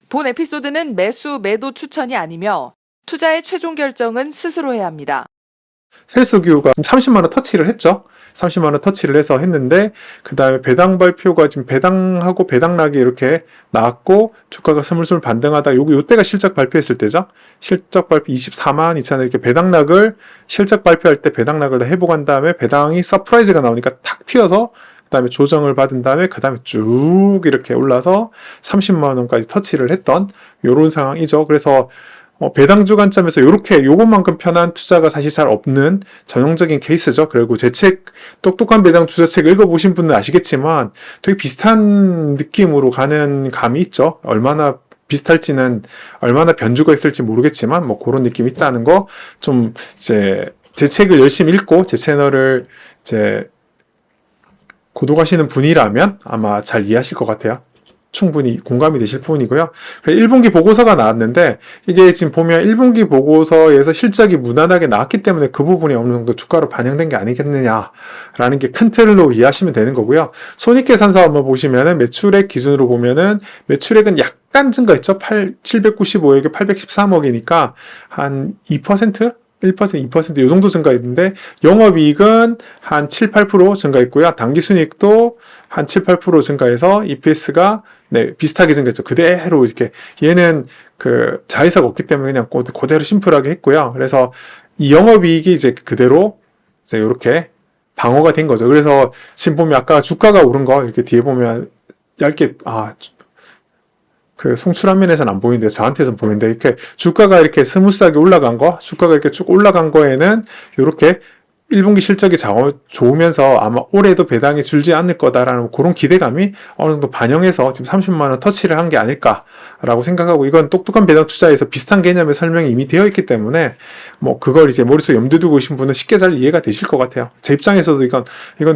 본 에피소드는 매수, 매도 추천이 아니며 투자의 최종 결정은 스스로 해야 합니다. 셀스기우가 30만원 터치를 했죠. 30만원 터치를 해서 했는데, 그 다음에 배당 발표가 지금 배당하고 배당락이 이렇게 나왔고, 주가가 스물스물 반등하다, 요때가 실적 발표했을 때죠. 실적 발표 24만 2천 이렇게 배당락을, 실적 발표할 때 배당락을 회복한 다음에 배당이 서프라이즈가 나오니까 탁 튀어서, 그 다음에 조정을 받은 다음에, 그 다음에 쭉 이렇게 올라서 30만원까지 터치를 했던, 요런 상황이죠. 그래서, 배당주 관점에서 요것만큼 편한 투자가 사실 잘 없는 전형적인 케이스죠. 그리고 제 책, 똑똑한 배당 투자책 읽어보신 분은 아시겠지만 되게 비슷한 느낌으로 가는 감이 있죠. 얼마나 비슷할지는, 얼마나 변주가 있을지 모르겠지만, 그런 느낌이 있다는 거, 좀, 제 책을 열심히 읽고, 제 채널을, 구독하시는 분이라면 아마 잘 이해하실 것 같아요. 충분히 공감이 되실 부분이고요. 1분기 보고서가 나왔는데, 이게 지금 보면 1분기 보고서에서 실적이 무난하게 나왔기 때문에 그 부분이 어느 정도 주가로 반영된 게 아니겠느냐라는 게 큰 틀로 이해하시면 되는 거고요. 손익계산서 한번 보시면은 매출액 기준으로 보면은 매출액은 약간 증가했죠. 795억에 813억이니까 한 2%? 1%, 2%, 이 정도 증가했는데, 영업이익은 한 7, 8% 증가했고요. 당기순이익도 한 7, 8% 증가해서 EPS가 비슷하게 증가했죠. 그대로 이렇게, 얘는 자회사가 없기 때문에 그냥 그대로 심플하게 했고요. 그래서 이 영업이익이 이제 그대로 이제 이렇게 방어가 된 거죠. 그래서 지금 보면 아까 주가가 오른 거, 이렇게 뒤에 보면 얇게, 송출한 면에서는 안 보이는데 저한테서는 보이는데, 이렇게 주가가 이렇게 스무스하게 올라간 거, 주가가 이렇게 쭉 올라간 거에는 이렇게 1분기 실적이 좋으면서 아마 올해도 배당이 줄지 않을 거다라는 그런 기대감이 어느 정도 반영해서 지금 30만원 터치를 한 게 아닐까라고 생각하고, 이건 똑똑한 배당 투자에서 비슷한 개념의 설명이 이미 되어 있기 때문에 그걸 이제 머릿속에 염두에 두고 계신 분은 쉽게 잘 이해가 되실 것 같아요. 제 입장에서도 이건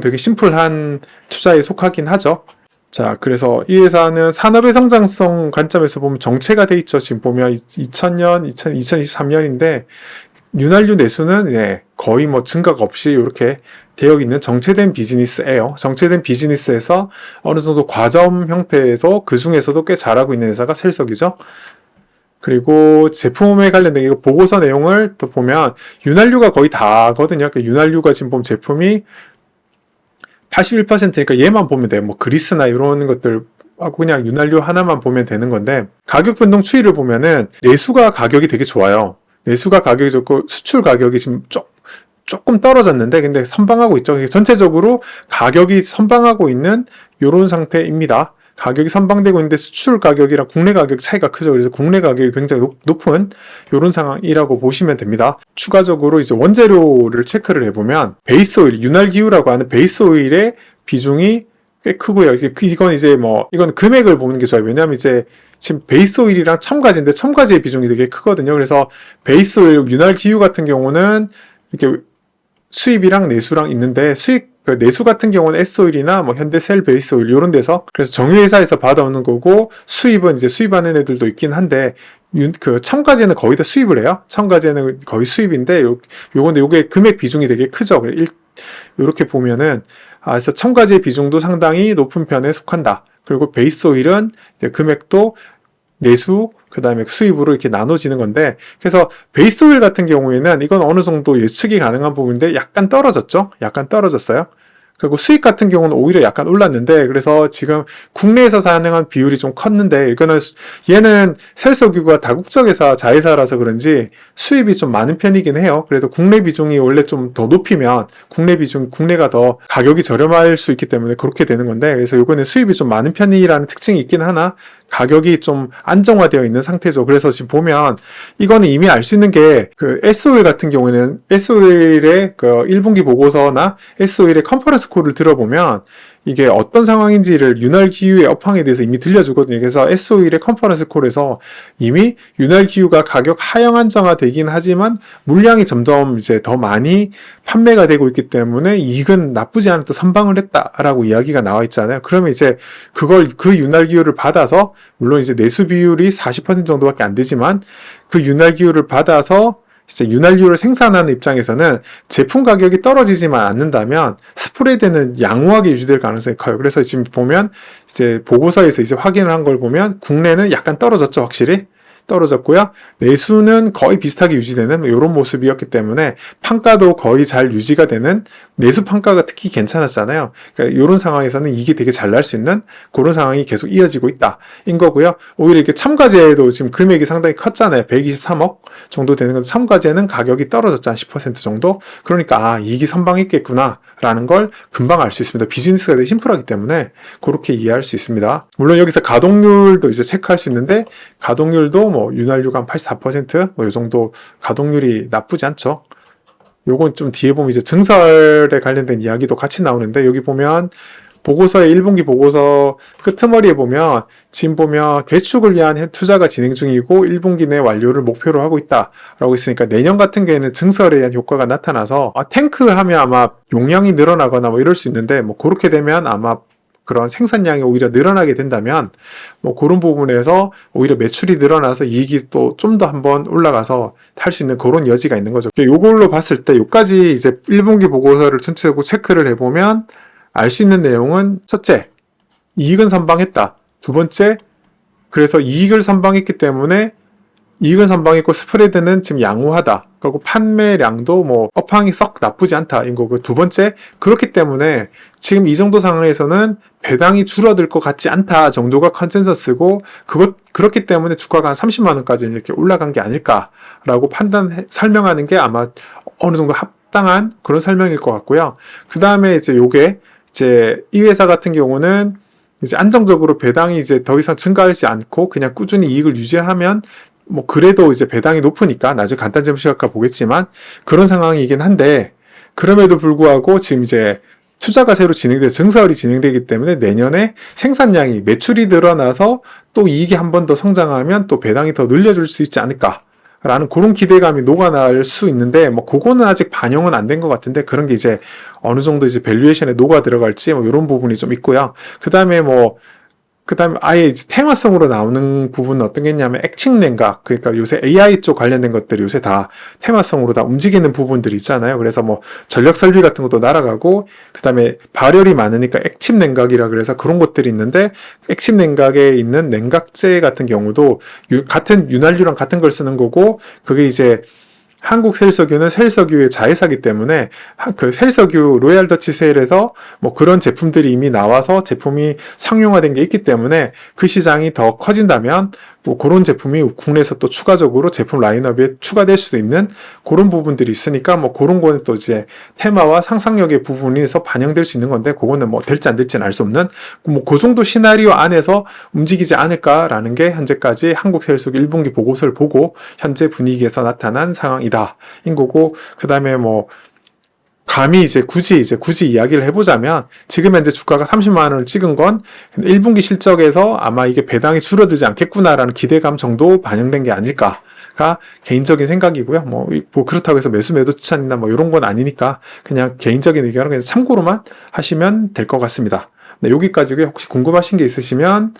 되게 심플한 투자에 속하긴 하죠. 자, 그래서 이 회사는 산업의 성장성 관점에서 보면 정체가 돼 있죠. 지금 보면 2023년인데, 윤활유 내수는 거의 증가가 없이 이렇게 되어 있는 정체된 비즈니스예요. 정체된 비즈니스에서 어느 정도 과점 형태에서 그 중에서도 꽤 잘하고 있는 회사가 셀석이죠. 그리고 제품에 관련된 이거 보고서 내용을 또 보면 윤활유가 거의 다거든요. 윤활유가 지금 보면 제품이 81%니까 얘만 보면 돼요. 그리스나 이런 것들 하고 그냥 윤활유 하나만 보면 되는 건데, 가격 변동 추이를 보면은 내수가 가격이 되게 좋아요. 내수가 가격이 좋고 수출 가격이 지금 조금 떨어졌는데, 근데 선방하고 있죠. 전체적으로 가격이 선방하고 있는 이런 상태입니다. 가격이 선방되고 있는데 수출 가격이랑 국내 가격 차이가 크죠. 그래서 국내 가격이 굉장히 높은 이런 상황이라고 보시면 됩니다. 추가적으로 이제 원재료를 체크를 해보면 베이스 오일, 윤활기유라고 하는 베이스 오일의 비중이 꽤 크고요. 이건 금액을 보는 게 좋아요. 왜냐하면 이제 지금 베이스 오일이랑 첨가제인데 첨가제의 비중이 되게 크거든요. 그래서 베이스 오일, 윤활기유 같은 경우는 이렇게 수입이랑 내수랑 있는데, 내수 같은 경우는 S오일이나 현대셀 베이스오일 이런 데서, 그래서 정유회사에서 받아오는 거고, 수입은 이제 수입하는 애들도 있긴 한데, 첨가제는 거의 다 수입을 해요. 첨가제는 거의 수입인데, 요게 금액 비중이 되게 크죠. 이렇게 보면은, 그래서 첨가제 비중도 상당히 높은 편에 속한다. 그리고 베이스오일은 이제 금액도 내수, 그 다음에 수입으로 이렇게 나눠지는 건데, 그래서 베이스 오일 같은 경우에는 이건 어느 정도 예측이 가능한 부분인데 약간 떨어졌죠? 약간 떨어졌어요. 그리고 수익 같은 경우는 오히려 약간 올랐는데, 그래서 지금 국내에서 가능한 비율이 좀 컸는데, 얘는 셀석유가 다국적 회사, 자회사라서 그런지 수입이 좀 많은 편이긴 해요. 그래도 국내 비중이 원래 좀 더 높이면 국내가 더 가격이 저렴할 수 있기 때문에 그렇게 되는 건데, 그래서 이거는 수입이 좀 많은 편이라는 특징이 있긴 하나, 가격이 좀 안정화되어 있는 상태죠. 그래서 지금 보면 이거는 이미 알 수 있는 게, S오일 같은 경우에는 S오일의 1분기 보고서나 S오일의 컨퍼런스 콜을 들어보면 이게 어떤 상황인지를 윤활기유의 업황에 대해서 이미 들려주거든요. 그래서 S오일의 컨퍼런스 콜에서 이미 윤활기유가 가격 하향 안정화되긴 하지만 물량이 점점 이제 더 많이 판매가 되고 있기 때문에 이익은 나쁘지 않았다, 선방을 했다라고 이야기가 나와 있잖아요. 그러면 이제 그 윤활기유를 받아서, 물론 이제 내수 비율이 40% 정도밖에 안 되지만 그 윤활기유를 받아서 이제 윤활유를 생산하는 입장에서는 제품 가격이 떨어지지만 않는다면 스프레드는 양호하게 유지될 가능성이 커요. 그래서 지금 보면 이제 보고서에서 이제 확인을 한 걸 보면 국내는 약간 떨어졌죠, 확실히. 떨어졌고요. 내수는 거의 비슷하게 유지되는 이런 모습이었기 때문에 판가도 거의 잘 유지가 되는, 내수 판가가 특히 괜찮았잖아요. 그러니까 이런 상황에서는 이게 되게 잘 날 수 있는 그런 상황이 계속 이어지고 있다인 거고요. 오히려 이렇게 첨가제도 지금 금액이 상당히 컸잖아요. 123억 정도 되는 건데 첨가제는 가격이 떨어졌죠. 한 10% 정도. 그러니까 이익이 선방했겠구나 라는 걸 금방 알 수 있습니다. 비즈니스가 되게 심플하기 때문에 그렇게 이해할 수 있습니다. 물론 여기서 가동률도 이제 체크할 수 있는데, 가동률도 뭐 윤활유가 한 84%뭐 이 정도 가동률이 나쁘지 않죠. 요건 좀 뒤에 보면 이제 증설에 관련된 이야기도 같이 나오는데, 여기 보면 보고서의 1분기 보고서 끄트머리에 보면 지금 보면 개축을 위한 투자가 진행 중이고 1분기 내 완료를 목표로 하고 있다라고 있으니까, 내년 같은 경우에는 증설에 대한 효과가 나타나서 탱크 하면 아마 용량이 늘어나거나 뭐 이럴 수 있는데, 뭐 그렇게 되면 아마 그런 생산량이 오히려 늘어나게 된다면 뭐 그런 부분에서 오히려 매출이 늘어나서 이익이 또 좀 더 한번 올라가서 할 수 있는 그런 여지가 있는 거죠. 요걸로 봤을 때 요까지 이제 1분기 보고서를 전체적으로 체크를 해보면 알 수 있는 내용은, 첫째, 이익은 선방했다. 두 번째, 그래서 이익을 선방했기 때문에 이익은 선방했고 스프레드는 지금 양호하다. 그리고 판매량도 뭐 업황이 썩 나쁘지 않다인 거고, 두 번째, 그렇기 때문에 지금 이 정도 상황에서는 배당이 줄어들 것 같지 않다 정도가 컨센서스고, 그렇기 때문에 주가가 한 30만 원까지 이렇게 올라간 게 아닐까라고 설명하는 게 아마 어느 정도 합당한 그런 설명일 것 같고요. 그 다음에 이제 요게 이제 이 회사 같은 경우는 이제 안정적으로 배당이 이제 더 이상 증가하지 않고 그냥 꾸준히 이익을 유지하면 뭐 그래도 이제 배당이 높으니까 나중에 간단점심 시각화 보겠지만 그런 상황이긴 한데, 그럼에도 불구하고 지금 이제 투자가 새로 증설이 진행되기 때문에 내년에 생산량이, 매출이 늘어나서 또 이익이 한 번 더 성장하면 또 배당이 더 늘려줄 수 있지 않을까 라는 그런 기대감이 녹아날 수 있는데, 뭐 그거는 아직 반영은 안 된 것 같은데, 그런 게 이제 어느 정도 이제 밸류에이션에 녹아 들어갈지 뭐 이런 부분이 좀 있고요. 그다음에 아예 이제 테마성으로 나오는 부분은 어떤 게 있냐면 액칭 냉각, 그러니까 요새 AI 쪽 관련된 것들이 요새 다 테마성으로 다 움직이는 부분들이 있잖아요. 그래서 뭐 전력 설비 같은 것도 날아가고, 그다음에 발열이 많으니까 액침 냉각이라 그래서 그런 것들이 있는데, 액침 냉각에 있는 냉각제 같은 경우도 같은 윤활유랑 같은 걸 쓰는 거고, 그게 이제 한국 셀석유는 셀석유의 자회사기 때문에 그 셀석유 로얄 더치 셀에서 뭐 그런 제품들이 이미 나와서 제품이 상용화된 게 있기 때문에 그 시장이 더 커진다면 뭐 그런 제품이 국내에서 또 추가적으로 제품 라인업에 추가될 수도 있는 그런 부분들이 있으니까, 뭐 그런 거는 또 이제 테마와 상상력의 부분에서 반영될 수 있는 건데, 그거는 뭐 될지 안 될지는 알 수 없는 뭐 그 정도 시나리오 안에서 움직이지 않을까라는 게 현재까지 한국셀석 1분기 보고서를 보고 현재 분위기에서 나타난 상황이다 인 거고, 그 다음에 뭐 감히 굳이 이야기를 해보자면, 지금 현재 주가가 30만 원을 찍은 건 1분기 실적에서 아마 이게 배당이 줄어들지 않겠구나라는 기대감 정도 반영된 게 아닐까가 개인적인 생각이고요. 뭐 그렇다고 해서 매도 추천이나 뭐 이런 건 아니니까 그냥 개인적인 의견은 그냥 참고로만 하시면 될 것 같습니다. 네, 여기까지고요. 혹시 궁금하신 게 있으시면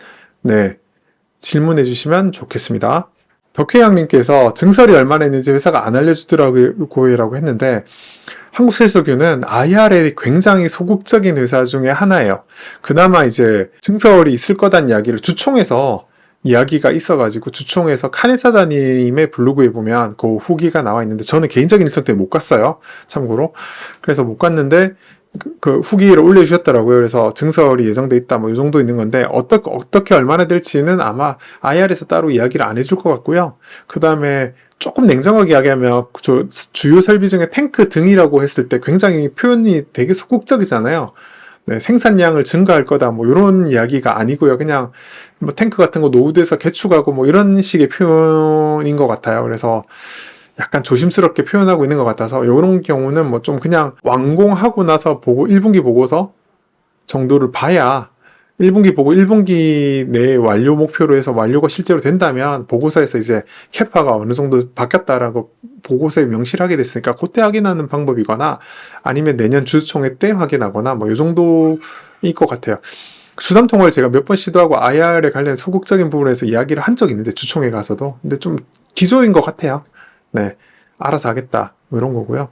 네, 질문해 주시면 좋겠습니다. 덕혜양님께서 증설이 얼마나 있는지 회사가 안 알려주더라고요 라고 했는데, 한국셀석유는 IR에 굉장히 소극적인 회사 중에 하나예요. 그나마 이제 증설이 있을 거란 이야기를 주총에서 이야기가 있어가지고, 주총에서 카네사다님의 블로그에 보면 그 후기가 나와 있는데, 저는 개인적인 일정 때문에 못 갔어요. 참고로. 그래서 못 갔는데 그 후기를 올려주셨더라고요. 그래서 증설이 예정돼 있다 뭐 이 정도 있는 건데, 어떻게 얼마나 될지는 아마 IR에서 따로 이야기를 안 해줄 것 같고요. 그 다음에 조금 냉정하게 이야기하면 주요 설비 중에 탱크 등이라고 했을 때 굉장히 표현이 되게 소극적이잖아요. 네, 생산량을 증가할 거다 뭐 이런 이야기가 아니고요. 그냥 뭐 탱크 같은 거 노후돼서 개축하고 뭐 이런 식의 표현인 것 같아요. 그래서 약간 조심스럽게 표현하고 있는 것 같아서, 이런 경우는 뭐 좀 그냥 완공하고 나서 1분기 보고서 정도를 봐야, 1분기 보고 1분기 내 완료 목표로 해서 완료가 실제로 된다면 보고서에서 이제 캐파가 어느 정도 바뀌었다라고 보고서에 명시를 하게 됐으니까 그때 확인하는 방법이거나, 아니면 내년 주주총회 때 확인하거나 뭐 이 정도일 것 같아요. 주담통을 제가 몇 번 시도하고 IR에 관련 소극적인 부분에서 이야기를 한 적이 있는데, 주총회 가서도. 근데 좀 기조인 것 같아요. 네. 알아서 하겠다. 뭐 이런 거고요.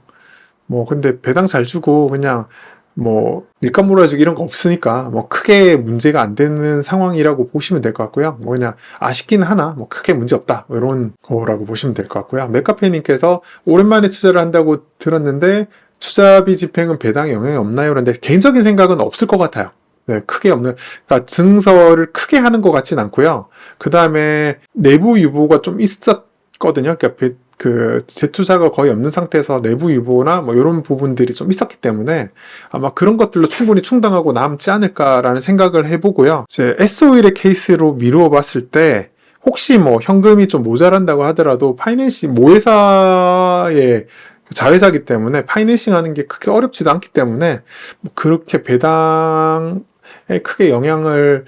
뭐 근데 배당 잘 주고 그냥 뭐 일감 몰아주기 이런 거 없으니까 뭐 크게 문제가 안 되는 상황이라고 보시면 될 것 같고요. 뭐 그냥 아쉽긴 하나 뭐 크게 문제 없다 뭐 이런 거라고 보시면 될 것 같고요. 맥카페님께서 오랜만에 투자를 한다고 들었는데 투자비 집행은 배당에 영향이 없나요? 그런데 개인적인 생각은 없을 것 같아요. 네, 크게 없는, 그러니까 증설을 크게 하는 것 같진 않고요. 그 다음에 내부 유보가 좀 있었거든요. 그러니까 그 재투자가 거의 없는 상태에서 내부 유보나 뭐 이런 부분들이 좀 있었기 때문에 아마 그런 것들로 충분히 충당하고 남지 않을까라는 생각을 해보고요. 이제 S-오일의 케이스로 미루어 봤을 때 혹시 뭐 현금이 좀 모자란다고 하더라도 파이낸싱 모회사의 자회사기 때문에 파이낸싱 하는 게 크게 어렵지도 않기 때문에 뭐 그렇게 배당에 크게 영향을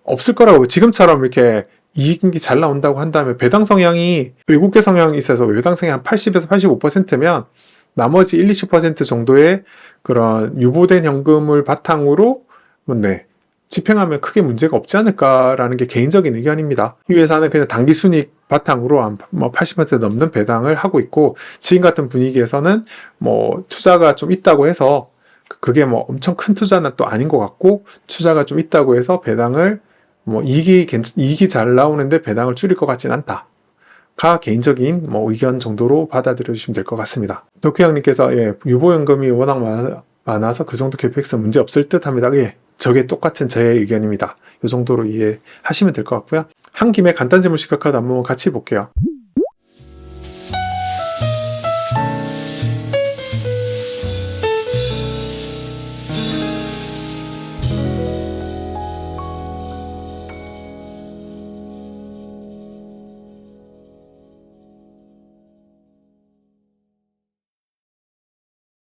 없을 거라고 지금처럼 이렇게 이익이 잘 나온다고 한다면 배당 성향이 외국계 성향이 있어서 배당 성향이 한 80에서 85%면 나머지 1, 20% 정도의 그런 유보된 현금을 바탕으로 네, 집행하면 크게 문제가 없지 않을까라는 게 개인적인 의견입니다. 이 회사는 그냥 단기 순이익 바탕으로 한 80% 넘는 배당을 하고 있고 지금 같은 분위기에서는 뭐 투자가 좀 있다고 해서 그게 뭐 엄청 큰 투자는 또 아닌 것 같고 투자가 좀 있다고 해서 배당을 뭐 이익이 잘 나오는데 배당을 줄일 것 같진 않다. 가 개인적인 뭐 의견 정도로 받아들여 주시면 될 것 같습니다. 도쿄 형님께서 예, 유보연금이 워낙 많아서 그 정도 캐펙스 문제 없을 듯 합니다. 예, 저게 똑같은 저의 의견입니다. 이 정도로 이해하시면 될 것 같고요. 한 김에 간단 질문 시각화도 한번 같이 볼게요.